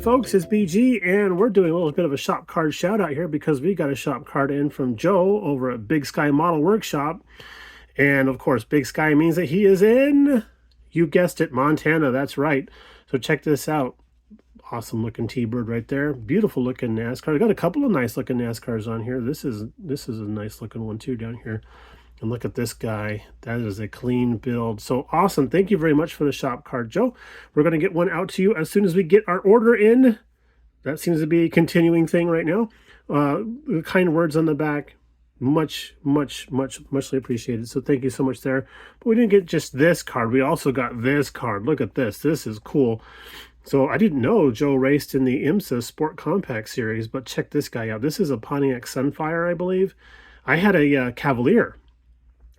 folks, it's BG, and we're doing a little bit of a shop card shout out here because we got a shop card in from Joe over at Big Sky Model Workshop. And of course, Big Sky means that he is in, you guessed it, Montana. That's right. So check this out. Awesome looking T-Bird right there. Beautiful looking NASCAR. I got a couple of nice looking NASCARs on here. This is a nice looking one too down here. And look at this guy. That is a clean build. So awesome. Thank you very much for the shop card, Joe. We're going to get one out to you as soon as we get our order in. That seems to be a continuing thing right now. Kind words on the back. Muchly appreciated. So thank you so much there. But we didn't get just this card. We also got this card. Look at this. This is cool. So I didn't know Joe raced in the IMSA Sport Compact Series, but check this guy out. This is a Pontiac Sunfire, I believe. I had a Cavalier.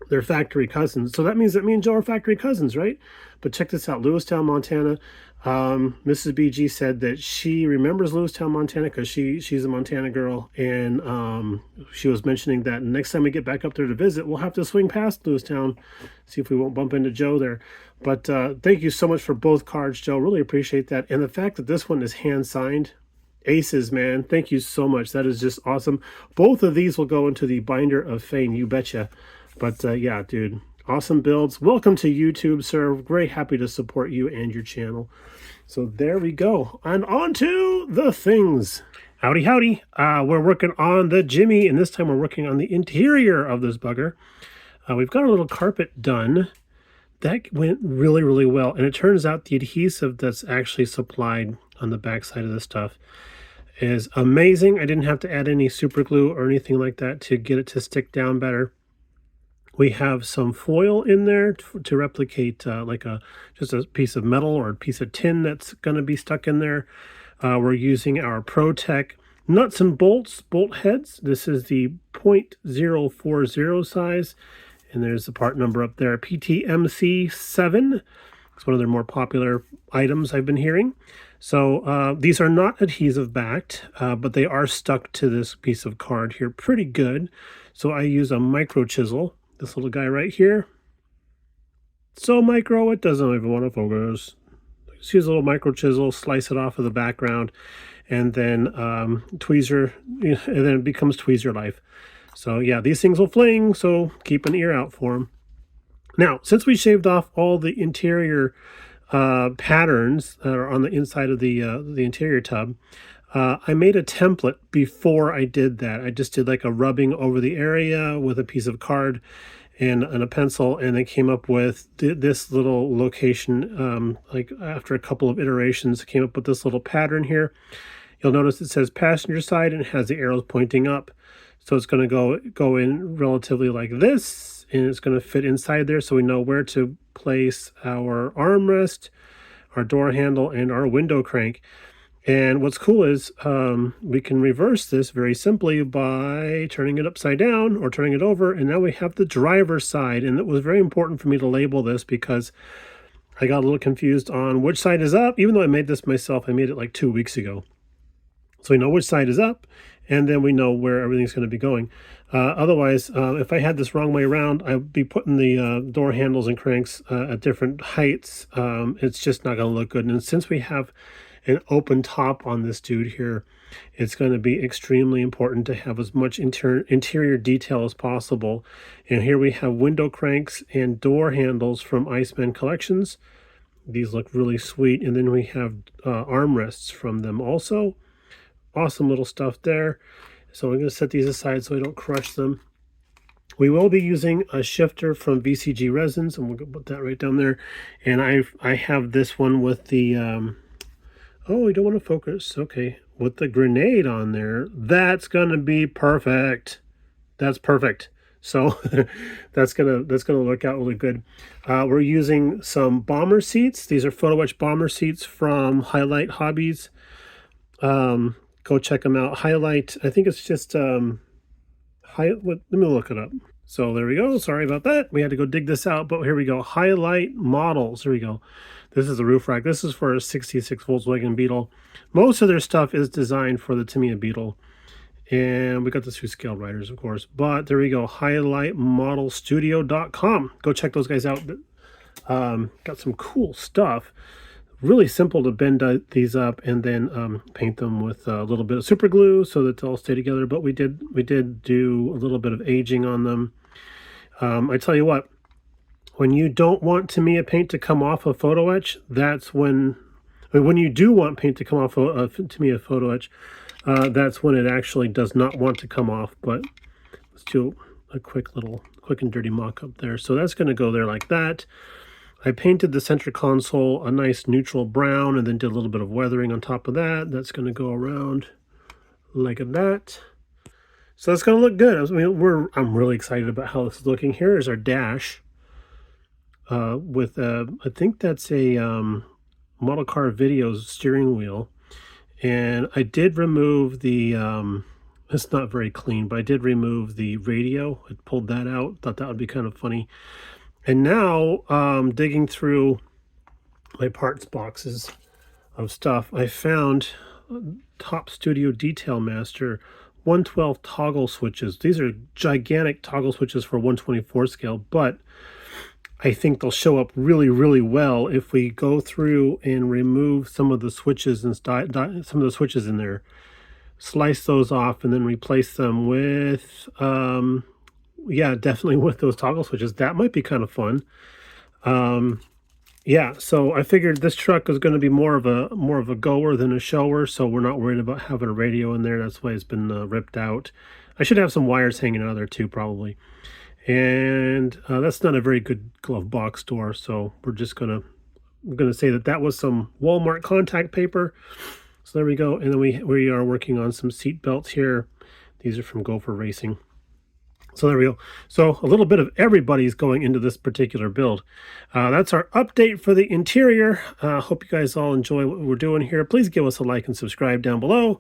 They're factory cousins. So that means that me and Joe are factory cousins, right? But check this out. Lewistown, Montana. Mrs. BG said that she remembers Lewistown, Montana because she's a Montana girl. And she was mentioning that next time we get back up there to visit, we'll have to swing past Lewistown, see if we won't bump into Joe there. But thank you so much for both cards, Joe. Really appreciate that. And the fact that this one is hand-signed. Aces, man. Thank you so much. That is just awesome. Both of these will go into the binder of fame. You betcha. But yeah, dude, awesome builds. Welcome to YouTube, sir. Very happy to support you and your channel. So there we go. And on to the things. Howdy, howdy. We're working on the Jimmy, and this time we're working on the interior of this bugger. We've got a little carpet done. That went really, really well. And it turns out the adhesive that's actually supplied on the back side of this stuff is amazing. I didn't have to add any super glue or anything like that to get it to stick down better. We have some foil in there to replicate like just a piece of metal or a piece of tin that's going to be stuck in there. We're using our ProTech nuts and bolts, bolt heads. This is the 0.040 size. And there's the part number up there, PTMC7. It's one of their more popular items I've been hearing. So these are not adhesive backed, but they are stuck to this piece of card here pretty good. So I use a micro chisel. This little guy right here. So micro, it doesn't even want to focus. Just use a little micro chisel, slice it off of the background, and then tweezer, and then it becomes tweezer life. So yeah, these things will fling, so keep an ear out for them. Now, since we shaved off all the interior patterns that are on the inside of the interior tub, I made a template before I did that. I just did like a rubbing over the area with a piece of card and a pencil, and then came up with this little location. Like after a couple of iterations, came up with this little pattern here. You'll notice it says passenger side and it has the arrows pointing up. So it's going to go in relatively like this, and it's going to fit inside there so we know where to place our armrest, our door handle, and our window crank. And what's cool is we can reverse this very simply by turning it upside down or turning it over, and now we have the driver's side. And it was very important for me to label this because I got a little confused on which side is up. Even though I made this myself, I made it like 2 weeks ago. So we know which side is up, and then we know where everything's going to be going. Otherwise, if I had this wrong way around, I'd be putting the door handles and cranks at different heights. It's just not going to look good. And since we have an open top on this dude here, it's going to be extremely important to have as much interior detail as possible. And here we have window cranks and door handles from Iceman Collections. These look really sweet. And then we have armrests from them also. Awesome little stuff there. So I'm going to set these aside so I don't crush them. We will be using a shifter from VCG Resins, and we'll put that right down there. And I have this one with the oh, we don't want to focus. Okay, with the grenade on there. That's gonna be perfect. That's perfect. So that's gonna work out really good. We're using some bomber seats. These are photo etch bomber seats from Highlight Hobbies. Go check them out. Highlight, I think it's just let me look it up. So there we go. Sorry about that. We had to go dig this out, but here we go. Highlight Models. Here we go. This is a roof rack. This is for a 66 Volkswagen Beetle. Most of their stuff is designed for the Tamiya Beetle. And we got the two scale riders, of course. But there we go. HighlightModelStudio.com. Go check those guys out. Got some cool stuff. Really simple to bend these up and then paint them with a little bit of super glue so that they all stay together. But we did do a little bit of aging on them. I tell you what, when you don't want Tamiya paint to come off a photo etch, that's when, when you do want paint to come off a Tamiya photo etch, that's when it actually does not want to come off. But let's do a quick and dirty mock-up there. So that's going to go there like that. I painted the center console a nice neutral brown and then did a little bit of weathering on top of that. That's going to go around like that. So it's going to look good. I mean, I'm really excited about how this is looking. Here is our dash with I think that's a model car videos steering wheel. And I did remove the, it's not very clean, but I did remove the radio. I pulled that out. Thought that would be kind of funny. And now, digging through my parts boxes of stuff, I found Top Studio Detail Master 112 toggle switches. These are gigantic toggle switches for 124 scale, but I think they'll show up really, really well if we go through and remove some of the switches and some of the switches in there, slice those off, and then replace them with, yeah, definitely with those toggle switches. That might be kind of fun. Yeah, so I figured this truck is going to be more of a goer than a shower, so we're not worried about having a radio in there. That's why it's been ripped out. I should have some wires hanging out of there too, probably. And that's not a very good glove box door, so we're gonna say that was some Walmart contact paper. So there we go. And then we are working on some seat belts here. These are from Gopher Racing. So there we go. So a little bit of everybody's going into this particular build. That's our update for the interior. Hope you guys all enjoy what we're doing here. Please give us a like and subscribe down below.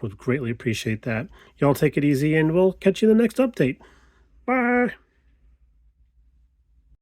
Would greatly appreciate that. Y'all take it easy, and we'll catch you in the next update. Bye.